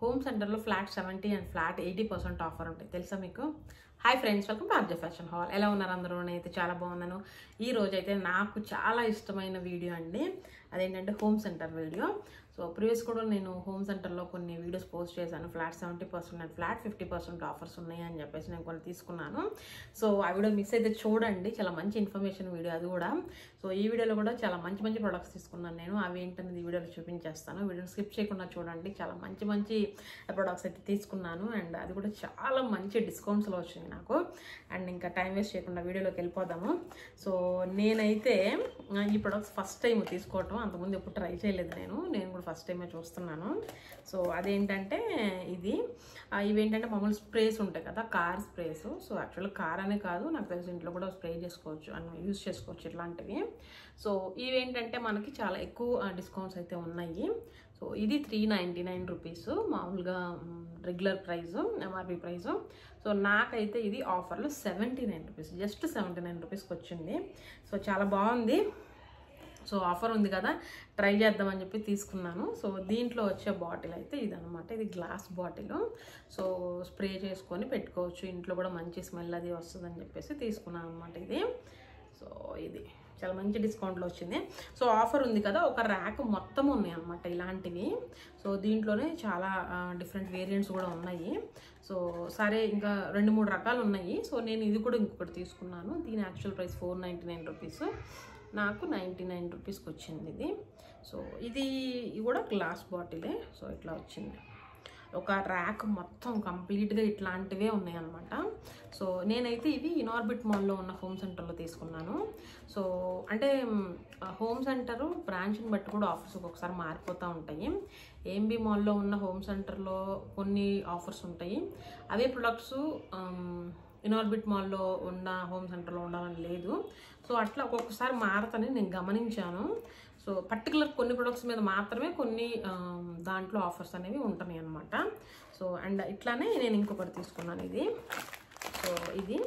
Home సెంటర్లో flat 70 and flat 80% offer ఉంటాయి తెలుసా మీకు. Hi friends, welcome to RJ fashion hall. ఎలా ఉన్నారు అందరూ? నేనైతే చాలా బాగున్నాను. ఈ రోజు అయితే నాకు చాలా ఇష్టమైన వీడియో అండి, అదేంటంటే home centre video. So previous కూడా నేను హోమ్ సెంటర్లో కొన్ని వీడియోస్ పోస్ట్ చేశాను. ఫ్లాట్ 70% అండ్ ఫ్లాట్ 50% ఆఫర్స్ ఉన్నాయి అని చెప్పేసి నేను కొన్ని తీసుకున్నాను. సో ఆ వీడియో మిస్ అయితే చూడండి, చాలా మంచి ఇన్ఫర్మేషన్ వీడియో అది కూడా. సో ఈ వీడియోలో కూడా చాలా మంచి మంచి ప్రొడక్ట్స్ తీసుకున్నాను నేను, అవి ఏంటనేది ఈ వీడియోలో చూపించేస్తాను. వీడియోని స్కిప్ చేయకుండా చూడండి, చాలా మంచి మంచి ప్రొడక్ట్స్ అయితే తీసుకున్నాను అండ్ అది కూడా చాలా మంచి డిస్కౌంట్స్లో వచ్చింది నాకు. అండ్ ఇంకా టైం వేస్ట్ చేయకుండా వీడియోలోకి వెళ్ళిపోదాము. సో నేనైతే ఈ ప్రొడక్ట్స్ ఫస్ట్ టైం తీసుకోవటం, అంతకుముందు ఎప్పుడు ట్రై చేయలేదు నేను కూడా ఫస్ట్ టైమే చూస్తున్నాను. సో అదేంటంటే ఇవేంటంటే మామూలు స్ప్రేస్ ఉంటాయి కదా, కార్ స్ప్రేస్. సో యాక్చువల్గా కార్ అనే కాదు, నాకు తెలిసి ఇంట్లో కూడా స్ప్రే చేసుకోవచ్చు అని యూజ్ చేసుకోవచ్చు ఇట్లాంటివి. సో ఇవేంటంటే మనకి చాలా ఎక్కువ డిస్కౌంట్స్ అయితే ఉన్నాయి. సో ఇది 399 రూపీస్ మామూలుగా regular price, MRP price. So నాకైతే ఇది ఆఫర్లో 79 రూపీస్, జస్ట్ 79 రూపీస్కి వచ్చింది. సో చాలా బాగుంది. సో ఆఫర్ ఉంది కదా, ట్రై చేద్దామని చెప్పి తీసుకున్నాను. సో దీంట్లో వచ్చే బాటిల్ అయితే ఇదనమాట, ఇది గ్లాస్ బాటిల్. సో స్ప్రే చేసుకొని పెట్టుకోవచ్చు, ఇంట్లో కూడా మంచి స్మెల్ అది వస్తుందని చెప్పేసి తీసుకున్నాను అనమాట ఇది. సో ఇది చాలా మంచి డిస్కౌంట్లో వచ్చింది. సో ఆఫర్ ఉంది కదా, ఒక ర్యాక్ మొత్తం ఉన్నాయి అనమాట ఇలాంటివి. సో దీంట్లోనే చాలా డిఫరెంట్ వేరియంట్స్ కూడా ఉన్నాయి. సో సరే, ఇంకా 2-3 రకాలు ఉన్నాయి. సో నేను ఇది కూడా ఇంకొకటి తీసుకున్నాను. దీని యాక్చువల్ ప్రైస్ 499 రూపీస్, నాకు 99 రూపీస్కి వచ్చింది ఇది. సో ఇది కూడా గ్లాస్ బాటిలే. సో ఇట్లా వచ్చింది, ఒక ర్యాక్ మొత్తం కంప్లీట్గా ఇట్లాంటివే ఉన్నాయి అనమాట. సో నేనైతే ఇవి ఇనార్బిట్ మాల్లో ఉన్న హోమ్ సెంటర్లో తీసుకున్నాను. సో అంటే హోమ్ సెంటరు బ్రాంచ్ని బట్టి కూడా ఆఫర్స్ ఒక్కొక్కసారి మారిపోతూ ఉంటాయి. ఏఎంబి మాల్లో ఉన్న హోమ్ సెంటర్లో కొన్ని ఆఫర్స్ ఉంటాయి, అవే ప్రొడక్ట్స్ ఇనార్బిట్ మాల్లో ఉన్న హోమ్ సెంటర్లో ఉండాలని లేదు. సో అట్లా ఒక్కొక్కసారి మారతని నేను గమనించాను. సో పర్టికులర్ కొన్ని ప్రొడక్ట్స్ మీద మాత్రమే కొన్ని దాంట్లో ఆఫర్స్ అనేవి ఉంటున్నాయి అనమాట. సో అండ్ ఇట్లానే నేను ఇంకొకటి తీసుకున్నాను ఇది. సో ఇది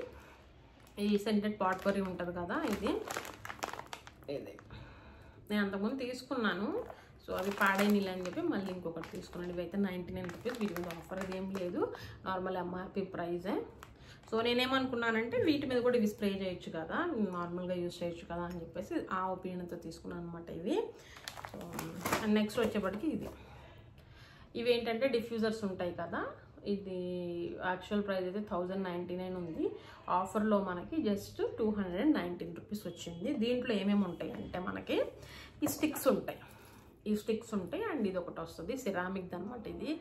ఈ సెంటెడ్ పాట్పరీ ఉంటుంది కదా, ఇది నేను అంతకుముందు తీసుకున్నాను. సో అవి పాడైనీళ్ళు అని చెప్పి మళ్ళీ ఇంకొకటి తీసుకున్నాను. ఇవైతే 99 రూపీస్, వీటి మీద ఆఫర్ అది ఏం లేదు, నార్మల్ ఎంఆర్పి ప్రైజే. సో నేనేమనుకున్నానంటే వీటి మీద కూడా ఇవి స్ప్రే చేయొచ్చు కదా, నార్మల్గా యూజ్ చేయొచ్చు కదా అని చెప్పేసి ఆ ఒపీనియన్తో తీసుకున్నాను అనమాట ఇవి. సో అండ్ నెక్స్ట్ వచ్చేప్పటికి ఇవి ఏంటంటే డిఫ్యూజర్స్ ఉంటాయి కదా, ఇది యాక్చువల్ ప్రైస్ అయితే 1099 ఉంది, ఆఫర్లో మనకి జస్ట్ 219 రూపీస్ వచ్చింది. దీంట్లో ఏమేమి ఉంటాయి అంటే మనకి ఈ స్టిక్స్ ఉంటాయి అండ్ ఇది ఒకటి వస్తుంది సిరామిక్ అనమాట. ఇది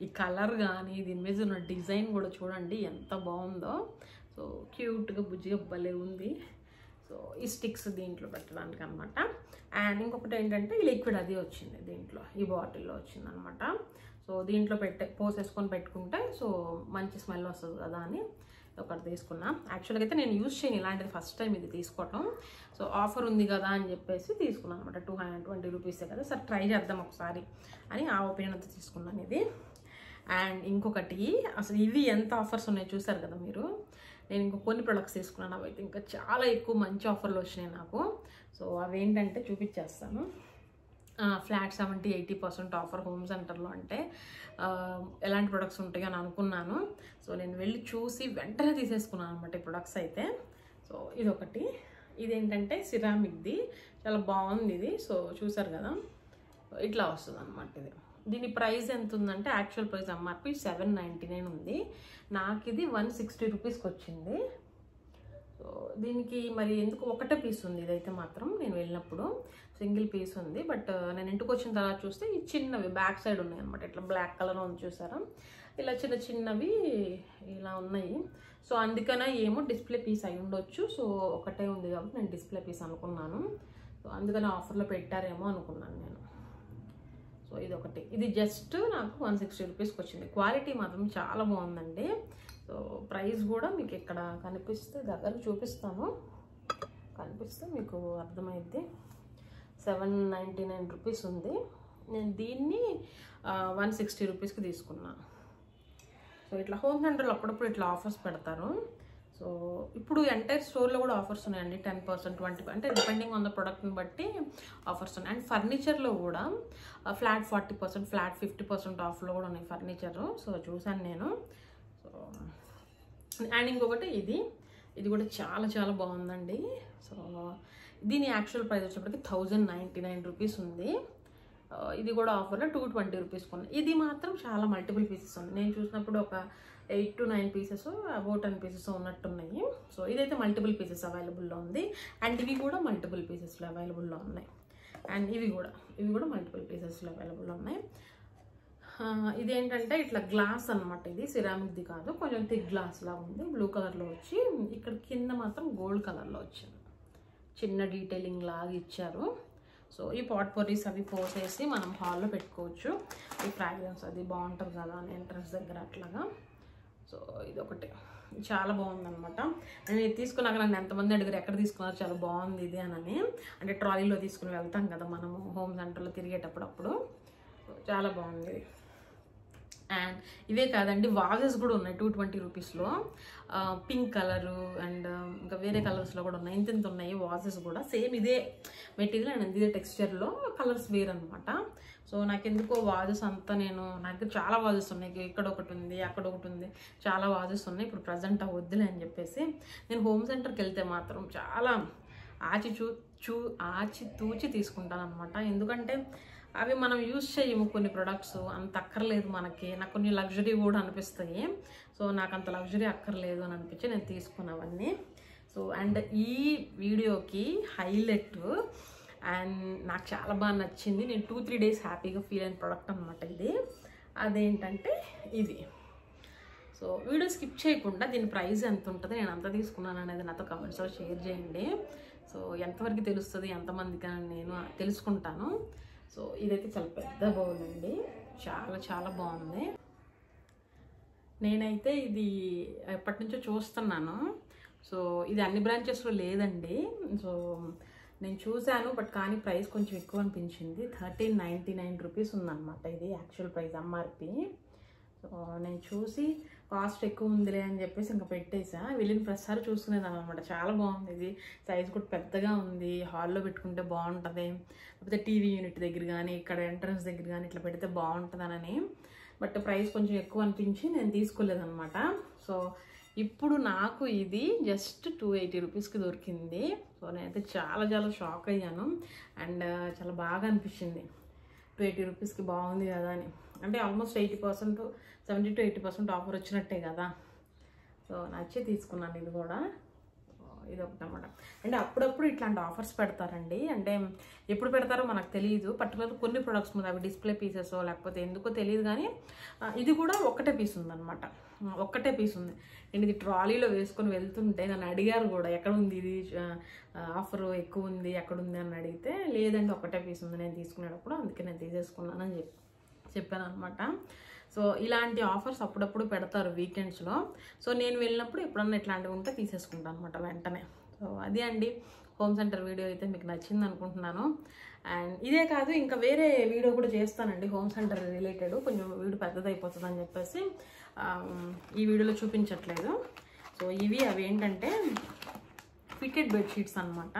ఈ కలర్ కానీ దీని మీద ఉన్న డిజైన్ కూడా చూడండి ఎంత బాగుందో. సో క్యూట్గా బుజ్జిగా భలే ఉంది. సో ఈ స్టిక్స్ దీంట్లో పెట్టడానికి అనమాట. అండ్ ఇంకొకటి ఏంటంటే ఈ లిక్విడ్ అది వచ్చింది దీంట్లో, ఈ బాటిల్లో వచ్చింది అనమాట. సో దీంట్లో పోసేసుకొని పెట్టుకుంటే సో మంచి స్మెల్ వస్తుంది కదా అని ఒకటి తీసుకున్నా. యాక్చువల్గా అయితే నేను యూజ్ చేయను ఇలాంటిది, ఫస్ట్ టైం ఇది తీసుకోవటం. సో ఆఫర్ ఉంది కదా అని చెప్పేసి తీసుకున్నాను అనమాట. 220 రూపీసే కదా, సరే ట్రై చేద్దాం ఒకసారి అని ఆ ఒపీనియన్తో తీసుకున్నాను ఇది. అండ్ ఇంకొకటి, అసలు ఇవి ఎంత ఆఫర్స్ ఉన్నాయో చూసారు కదా మీరు. నేను ఇంకో కొన్ని ప్రొడక్ట్స్ తీసుకున్నాను, అవి అయితే ఇంకా చాలా ఎక్కువ మంచి ఆఫర్లు వచ్చినాయి నాకు. సో అవి ఏంటంటే చూపించేస్తాను. ఫ్లాట్ 70-80% ఆఫర్ హోమ్ సెంటర్లో అంటే ఎలాంటి ప్రొడక్ట్స్ ఉంటాయో అని అనుకున్నాను. సో నేను వెళ్ళి చూసి వెంటనే తీసేసుకున్నాను అనమాట ఈ ప్రొడక్ట్స్ అయితే. సో ఇదొకటి, ఇదేంటంటే సిరామిక్ది, చాలా బాగుంది ఇది. సో చూసారు కదా, ఇట్లా వస్తుంది అనమాట ఇది. దీని ప్రైస్ ఎంత ఉందంటే యాక్చువల్ ప్రైస్ ఎంఆర్పి 799 ఉంది, నాకు ఇది 160 రూపీస్కి వచ్చింది. సో దీనికి మరి ఎందుకు ఒకటే పీస్ ఉంది, ఇదైతే మాత్రం నేను వెళ్ళినప్పుడు సింగిల్ పీస్ ఉంది. బట్ నేను ఇంటికి వచ్చిన తర్వాత చూస్తే ఈ చిన్నవి బ్యాక్ సైడ్ ఉన్నాయి అనమాట, ఇట్లా బ్లాక్ కలర్ ఉంది చూసారా, ఇలా చిన్నవి ఇలా ఉన్నాయి. సో అందుకనే ఏమో డిస్ప్లే పీస్ అయి ఉండొచ్చు. సో ఒకటే ఉంది కాబట్టి నేను డిస్ప్లే పీస్ అనుకున్నాను. సో అందుకని ఆఫర్లో పెట్టారేమో అనుకున్నాను నేను. సో ఇదొకటి, ఇది జస్ట్ నాకు 160 రూపీస్కి వచ్చింది. క్వాలిటీ మాత్రం చాలా బాగుందండి. సో ప్రైస్ కూడా మీకు ఇక్కడ కనిపిస్తే, దగ్గర చూపిస్తాను, కనిపిస్తే మీకు అర్థమైద్ది. 799 రూపీస్ ఉంది, నేను దీన్ని 160 రూపీస్కి తీసుకున్నాను. సో ఇట్లా హోమ్ సెంటర్లో అప్పుడప్పుడు ఇట్లా ఆఫర్స్ పెడతారు. సో సో ఇప్పుడు ఎంటైర్ స్టోర్లో కూడా ఆఫర్స్ ఉన్నాయండి, 10%, 20%, అంటే డిపెండింగ్ ఆన్ ద ప్రొడక్ట్ని బట్టి ఆఫర్స్ ఉన్నాయి. అండ్ ఫర్నిచర్లో కూడా ఫ్లాట్ 40%, ఫ్లాట్ 50% ఆఫ్లో కూడా ఉన్నాయి ఫర్నిచర్. సో చూసాను నేను. సో అండ్ ఇంకొకటి ఇది కూడా చాలా చాలా బాగుందండి. సో దీని యాక్చువల్ ప్రైస్ వచ్చేప్పటికి 1099 రూపీస్ ఉంది. ఇది కూడా ఆఫర్లో 220 రూపీస్ కొన్నాయి. ఇది మాత్రం చాలా మల్టిపుల్ పీసెస్ ఉంది. నేను చూసినప్పుడు ఒక 8 to 9 పీసెస్, అబౌట్ 10 పీసెస్ ఉన్నట్టున్నాయి. సో ఇదైతే మల్టిపుల్ పీసెస్ అవైలబుల్లో ఉంది. అండ్ ఇవి కూడా మల్టిపుల్ పీసెస్లో అవైలబుల్లో ఉన్నాయి. అండ్ ఇవి కూడా మల్టిపుల్ పీసెస్లో అవైలబుల్లో ఉన్నాయి. ఇదేంటంటే ఇట్లా గ్లాస్ అనమాట. ఇది సిరామిక్ది కాదు, కొంచెం థిక్ గ్లాస్ లా ఉంది. బ్లూ కలర్లో వచ్చి ఇక్కడ కింద మాత్రం గోల్డ్ కలర్లో వచ్చింది. చిన్న డీటెయిలింగ్ లాగా ఇచ్చారు. సో ఈ పాట్ పొర్రీస్ అవి పోసేసి మనం హాల్లో పెట్టుకోవచ్చు. ఈ ఫ్రాగ్రెన్స్ అది బాగుంటుంది కదా అని ఎంట్రన్స్ దగ్గర అట్లాగా. సో ఇదొకటి చాలా బాగుందనమాట. నేను ఇది తీసుకున్నాక నన్ను ఎంతమంది అడిగారు ఎక్కడ తీసుకున్నారు, చాలా బాగుంది ఇది అని. అంటే ట్రాలీలో తీసుకుని వెళ్తాం కదా మనము హోమ్ సెంటర్లో తిరిగేటప్పుడు. సో చాలా బాగుంది. అండ్ ఇవే కాదండి, వాజెస్ కూడా ఉన్నాయి 220 రూపీస్లో. పింక్ కలరు అండ్ ఇంకా వేరే కలర్స్లో కూడా ఉన్నాయి. ఇంత ఉన్నాయి వాజెస్ కూడా. సేమ్ ఇదే మెటీరియల్ అండ్ ఇదే టెక్స్చర్లో, కలర్స్ వేరు అనమాట. సో నాకు ఎందుకో వాజెస్ అంతా నాకు చాలా వాజెస్ ఉన్నాయి. ఇక్కడ ఒకటి ఉంది, అక్కడ ఒకటి ఉంది, చాలా వాజెస్ ఉన్నాయి. ఇప్పుడు ప్రజెంట్ వద్దులే అని చెప్పేసి నేను హోమ్ సెంటర్కి వెళ్తే మాత్రం చాలా ఆచితూచి తీసుకుంటాను అనమాట. ఎందుకంటే అవి మనం యూజ్ చేయము కొన్ని ప్రొడక్ట్స్, అంత అక్కర్లేదు మనకి. నాకు కొన్ని లగ్జరీ కూడా అనిపిస్తాయి. సో నాకు అంత లగ్జరీ అక్కర్లేదు అని అనిపించి నేను తీసుకున్నవన్నీ. సో అండ్ ఈ వీడియోకి హైలైట్ అండ్ నాకు చాలా బాగా నచ్చింది, నేను 2-3 డేస్ హ్యాపీగా ఫీల్ అయిన ప్రోడక్ట్ అనమాట ఇది. అదేంటంటే ఇది. సో వీడియో స్కిప్ చేయకుండా దీని ప్రైస్ ఎంత ఉంటుంది, నేను అంత తీసుకున్నాను అనేది నాతో కమెంట్స్లో షేర్ చేయండి. సో ఎంతవరకు తెలుస్తుంది, ఎంతమందికి నేను తెలుసుకుంటాను. సో ఇదైతే చాలా పెద్ద బౌల్ అండి, చాలా చాలా బాగుంది. నేనైతే ఇది ఎప్పటి నుంచో చూస్తున్నాను. సో ఇది అన్ని బ్రాంచెస్లో లేదండి. సో నేను చూశాను, బట్ కానీ ప్రైస్ కొంచెం ఎక్కువ అనిపించింది. 1399 రూపీస్ ఉందన్నమాట ఇది యాక్చువల్ ప్రైస్, ఎంఆర్పి. సో నేను చూసి కాస్ట్ ఎక్కువ ఉందిలే అని చెప్పేసి ఇంకా పెట్టేసా. వెళ్ళిన ప్రతిసారి చూసుకునేదాన్ని అనమాట. చాలా బాగుంది ఇది, సైజ్ కూడా పెద్దగా ఉంది, హాల్లో పెట్టుకుంటే బాగుంటుంది, లేకపోతే టీవీ యూనిట్ దగ్గర కానీ ఇక్కడ ఎంట్రన్స్ దగ్గర కానీ ఇట్లా పెడితే బాగుంటుందని. బట్ ప్రైస్ కొంచెం ఎక్కువ అనిపించి నేను తీసుకోలేదన్నమాట. సో ఇప్పుడు నాకు ఇది జస్ట్ 280 రూపీస్కి దొరికింది. సో నేనైతే చాలా చాలా షాక్ అయ్యాను అండ్ చాలా బాగా అనిపించింది. 280 రూపీస్కి బాగుంది కదా అని. అంటే ఆల్మోస్ట్ 70% to 80% ఆఫర్ వచ్చినట్టే కదా. సో నచ్చి తీసుకున్నాను ఇది కూడా. ఇది ఒకటి అన్నమాట. అంటే అప్పుడప్పుడు ఇట్లాంటి ఆఫర్స్ పెడతారండి. అంటే ఎప్పుడు పెడతారో మనకు తెలియదు. పర్టికులర్ కొన్ని ప్రొడక్ట్స్ మీద అవి డిస్ప్లే పీసెస్ లేకపోతే ఎందుకో తెలియదు, కానీ ఇది కూడా ఒక్కటే పీస్ ఉందన్నమాట. ఒక్కటే పీస్ ఉంది. నేను ఇది ట్రాలీలో వేసుకొని వెళ్తుంటే నన్ను అడిగారు కూడా, ఎక్కడ ఉంది ఇది ఆఫర్ ఎక్కువ ఉంది ఎక్కడ ఉంది అని అడిగితే, లేదండి ఒక్కటే పీస్ ఉంది నేను తీసుకునేటప్పుడు, అందుకే నేను తీసేసుకున్నానని చెప్పాను అనమాట. సో ఇలాంటి ఆఫర్స్ అప్పుడప్పుడు పెడతారు వీకెండ్స్లో. సో నేను వెళ్ళినప్పుడు ఎప్పుడన్నా ఇట్లాంటివి ఉంటే తీసేసుకుంటాను అనమాట వెంటనే. సో అది అండి హోమ్ సెంటర్ వీడియో అయితే మీకు నచ్చింది అనుకుంటున్నాను. అండ్ ఇదే కాదు ఇంకా వేరే వీడియో కూడా చేస్తానండి హోమ్ సెంటర్ రిలేటెడ్. కొంచెం వీడియో పెద్దదైపోతుంది అని చెప్పేసి ఈ వీడియోలో చూపించట్లేదు. సో ఇవి అవి ఏంటంటే ఫిటెడ్ బెడ్షీట్స్ అనమాట.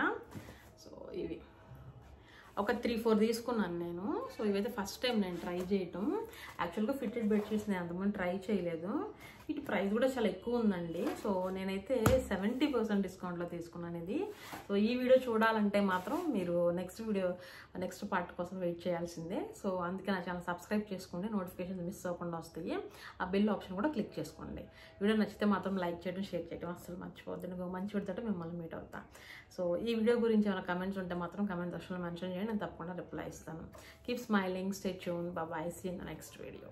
సో ఇవి ఒక 3-4 తీసుకున్నాను నేను. సో ఇవైతే ఫస్ట్ టైం నేను ట్రై చేయటం. యాక్చువల్గా ఫిటెడ్ బెడ్షీట్స్ నేను అంతమంది ట్రై చేయలేదు. వీటి ప్రైస్ కూడా చాలా ఎక్కువ ఉందండి. సో నేనైతే 70% డిస్కౌంట్లో తీసుకున్నాను ఇది. సో ఈ వీడియో చూడాలంటే మాత్రం మీరు నెక్స్ట్ పార్ట్ కోసం వెయిట్ చేయాల్సిందే. సో అందుకే నా ఛానల్ సబ్స్క్రైబ్ చేసుకోండి, నోటిఫికేషన్ మిస్ అవ్వకుండా వస్తాయి. ఆ బెల్ ఆప్షన్ కూడా క్లిక్ చేసుకోండి. వీడియో నచ్చితే మాత్రం లైక్ చేయడం, షేర్ చేయడం అసలు మర్చిపోవద్దు. నేను మంచి వీడియోతో మిమ్మల్ని మీట్ అవుతాను. సో ఈ వీడియో గురించి ఏమైనా కమెంట్స్ ఉంటే మాత్రం కమెంట్ సెక్షన్లో మెన్షన్ చేయండి, నేను తప్పకుండా రిప్లై ఇస్తాను. Keep smiling, stay tune, bye bye, see in the next video.